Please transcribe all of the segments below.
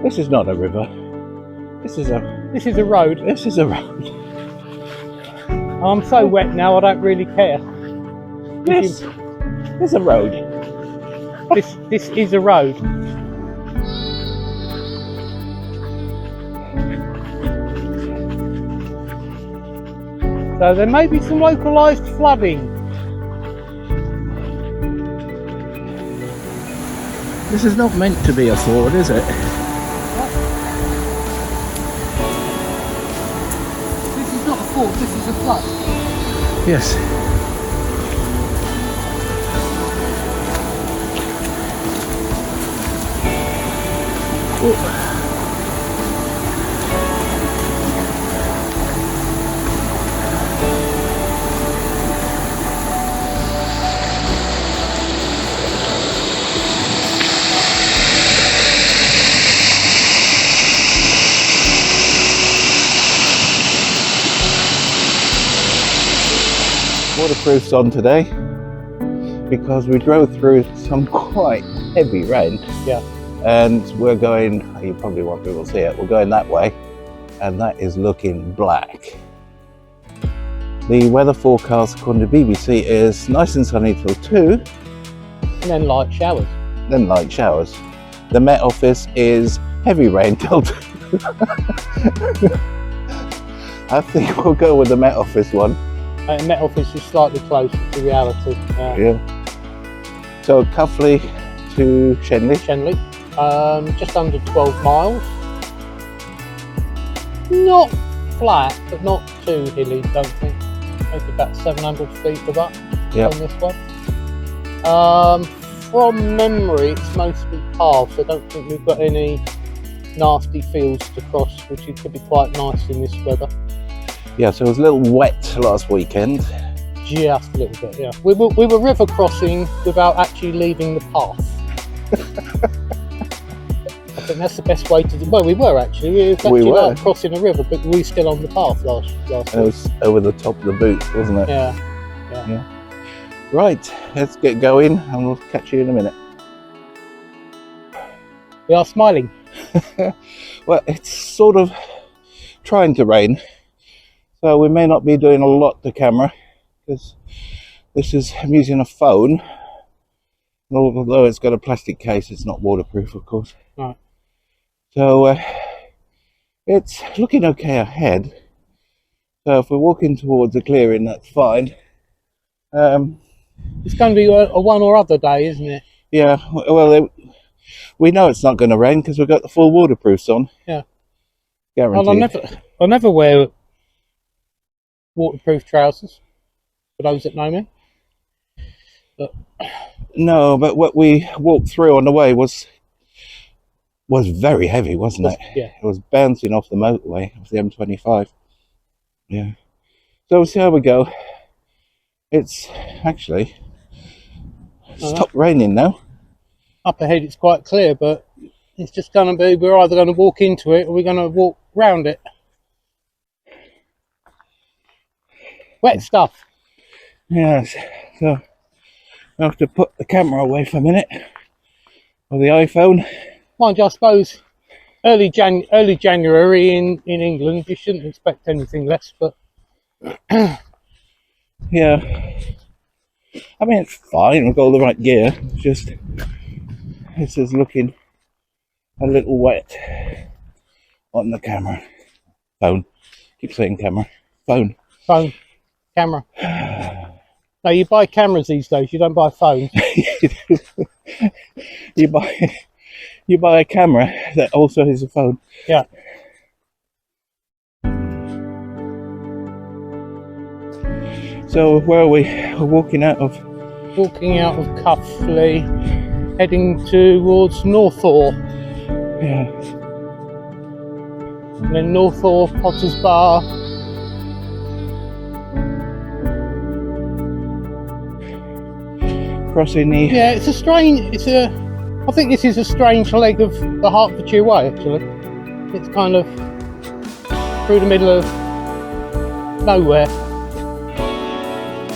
This is not a river. This is a road. This is a road. I'm so wet now, I don't really care. This is a road. This is a road. So there may be some localised flooding. This is not meant to be a ford, is it? This is not a ford, this is a flood. Yes. Oh. Waterproof's on today because we drove through some quite heavy rain. Yeah. And we're going, you probably won't be able to see it, we're going that way and that is looking black. The weather forecast according to BBC is nice and sunny till 2. And then light showers. Then light showers. The Met Office is heavy rain till 2. I think we'll go with the Met Office one. Met Office is slightly closer to reality. Yeah. So Cuffley to Shenley. Shenley, just under 12 miles. Not flat, but not too hilly, don't think. Maybe about 700 feet of up on this one. From memory, it's mostly paths. I don't think we've got any nasty fields to cross, which could be quite nice in this weather. Yeah, so it was a little wet last weekend. Just a little bit, yeah. We were river crossing without actually leaving the path. I think that's the best way to do. Well, we were actually. We were actually like crossing a river, but we were still on the path last week. It was over the top of the boot, wasn't it? Yeah. Right, let's get going and we'll catch you in a minute. We are smiling. Well, it's sort of trying to rain. So we may not be doing a lot to camera because I'm using a phone. Although it's got a plastic case, it's not waterproof, of course. Right. So it's looking okay ahead. So if we're walking towards a clearing, that's fine. It's going to be a one or other day, isn't it? Yeah, well, we know it's not going to rain because we've got the full waterproofs on. Yeah. Guaranteed. Well, I never wear waterproof trousers, for those that know me. But no, but what we walked through on the way was very heavy, wasn't it? Yeah. It was bouncing off the motorway, off the M25. Yeah. So we'll see how we go. It's actually stopped raining now. Up ahead it's quite clear, but it's just going to be, we're either going to walk into it or we're going to walk round it. Wet stuff. Yes, so I have to put the camera away for a minute, or the iPhone. Mind you, I suppose early January in England, you shouldn't expect anything less, but yeah, I mean it's fine, we've got all the right gear, just this is looking a little wet on the camera. Phone, keep saying camera, phone. Camera. No, you buy cameras these days, you don't buy phones. you buy a camera that also is a phone. Yeah. So where are we? We're walking out of Cuffley, heading towards Northaw. Yeah. And then Northaw, Potter's Bar. Crossing the... Yeah, I think this is a strange leg of the Hertfordshire Way, actually. It's kind of through the middle of nowhere.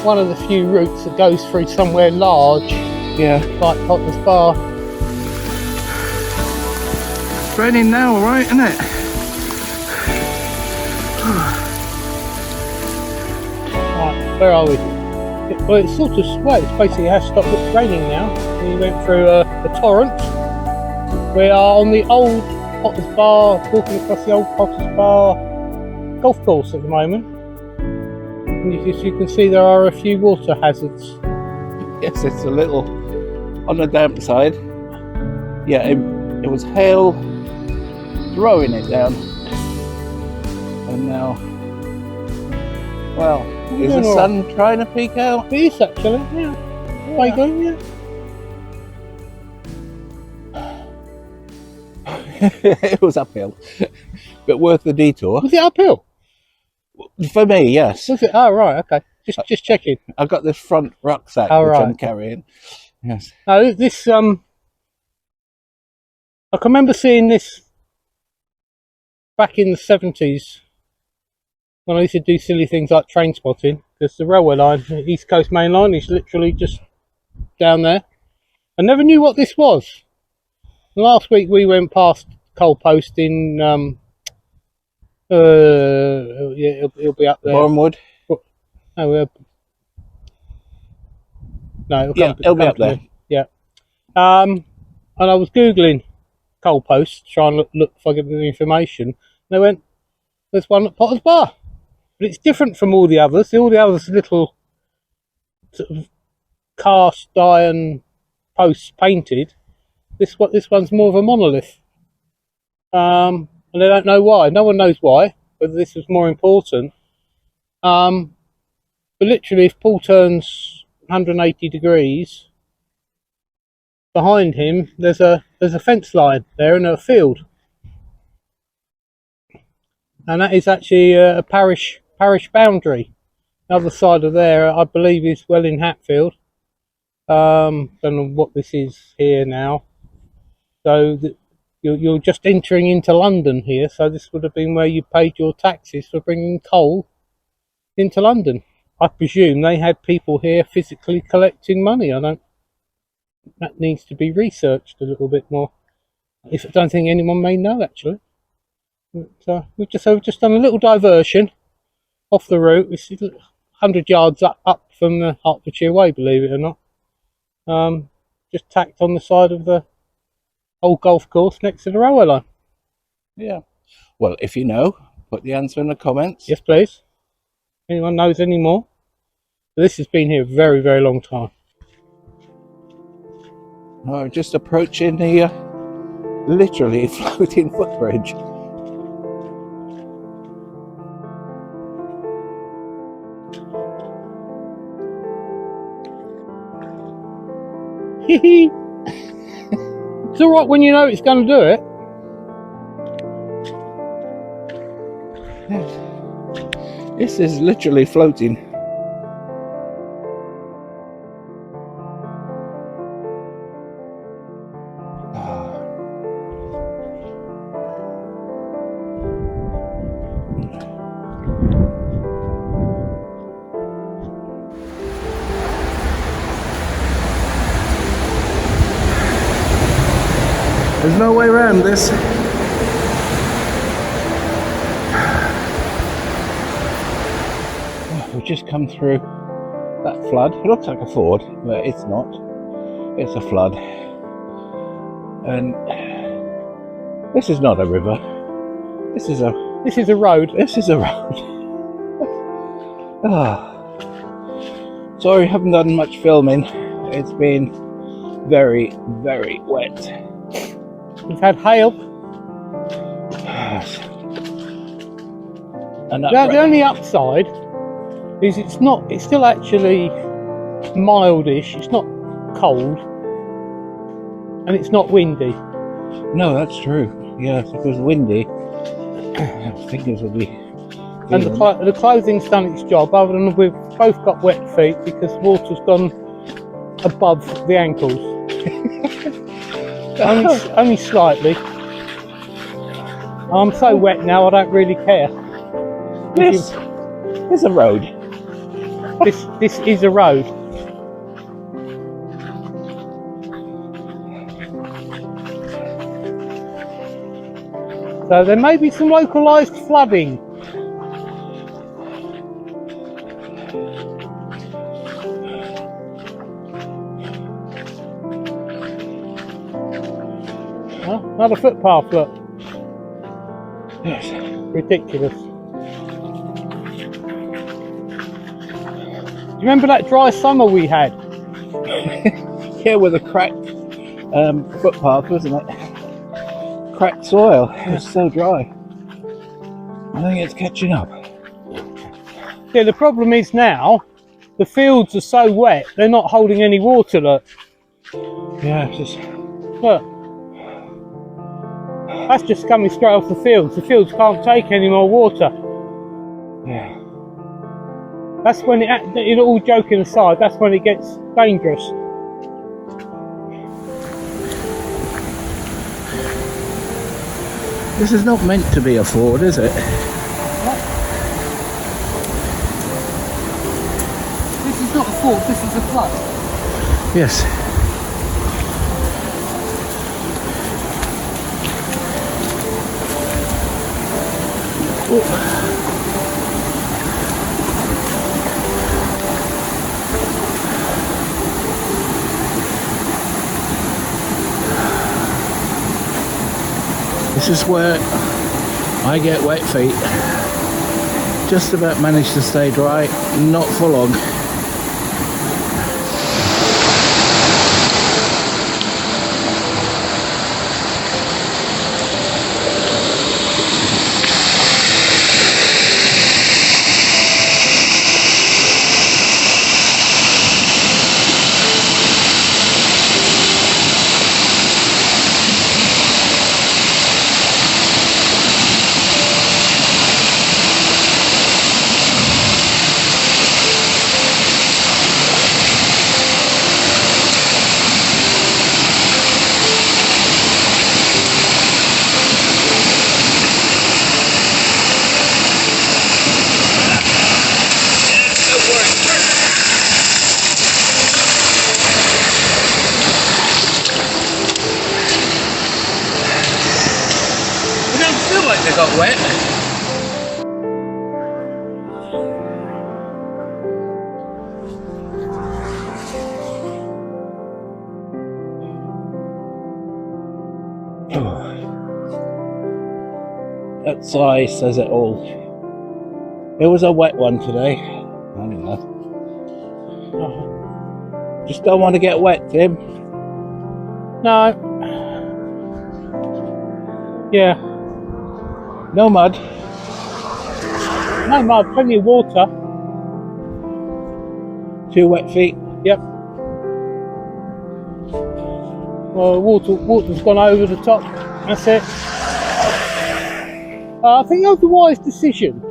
One of the few routes that goes through somewhere large. Yeah. Like Potter's Bar. It's raining now, alright, isn't it? Right, where are we? Well, it's sort of, well, it's basically has stopped raining now. We went through a torrent. We are on the old Potter's Bar, walking across the old Potter's Bar golf course at the moment. And as you can see, there are a few water hazards. Yes, it's a little on the damp side. Yeah, it was hail throwing it down. And now, well, is the sun trying to peek out? It is actually, yeah. Vaguely, yeah. It was uphill, but worth the detour. Was it uphill? For me, yes. Was it? Oh, right, okay. Just checking. I've got this front rucksack which I'm carrying. Yes. No, this I can remember seeing this back in the 70s when I used to do silly things like train spotting, because the railway line, the East Coast Main Line, is literally just down there. I never knew what this was. Last week we went past Coal Post in yeah, it'll be up there. Bournemouth. No, no, it'll be up there. Yeah. And I was googling Coal Post, trying to look if I get the information. And they went, "There's one at Potter's Bar, but it's different from all the others. All the others are little sort of cast iron posts painted. This one's more of a monolith. And they don't know why. No one knows why. Whether this was more important. But literally, if Paul turns 180 degrees, behind him there's a fence line there in a field, and that is actually a parish boundary. The other side of there, I believe, is Welling Hatfield. Don't know what this is here now. So you're just entering into London here. So this would have been where you paid your taxes for bringing coal into London. I presume they had people here physically collecting money. That needs to be researched a little bit more. I don't think anyone may know, actually. But, we've just done a little diversion off the route. It's 100 yards up from the Hertfordshire Way, believe it or not. Just tacked on the side of the old golf course next to the railway line. Yeah. Well, if you know, put the answer in the comments. Yes, please. Anyone knows any more? This has been here a very, very long time. Oh, just approaching the literally floating footbridge. It's alright when you know it's going to do it. This is literally floating. There's no way around this. We've just come through that flood. It looks like a ford, but it's not. It's a flood. And this is not a river. This is a road. This is a road. Sorry, haven't done much filming. It's been very, very wet. We've had hail. And The only upside is it's still actually mildish. It's not cold, and it's not windy. No, that's true. Yes, if it was windy, fingers would be. And the clothing's done its job. Other than we've both got wet feet because water's gone above the ankles. only slightly. I'm so wet now, I don't really care. This is a road. This is a road. So there may be some localised flooding. Oh, another footpath, look. Yes. Ridiculous. Do you remember that dry summer we had? Yeah, with a cracked footpath, wasn't it? Cracked soil. It's so dry. I think it's catching up. Yeah, the problem is now, the fields are so wet, they're not holding any water, look. Yeah, it's just... Look. That's just coming straight off the fields. The fields can't take any more water. Yeah. That's when it, all joking aside, that's when it gets dangerous. This is not meant to be a ford, is it? This is not a ford, this is a flood. Yes. Oh. This is where I get wet feet. Just about managed to stay dry, not for long. They got wet. That sigh says it all. It was a wet one today. I don't know. Just don't want to get wet, Tim. No. Yeah. No mud. No mud, plenty of water. 2 wet feet. Yep. Well, water's gone over the top. That's it. I think that was a wise decision.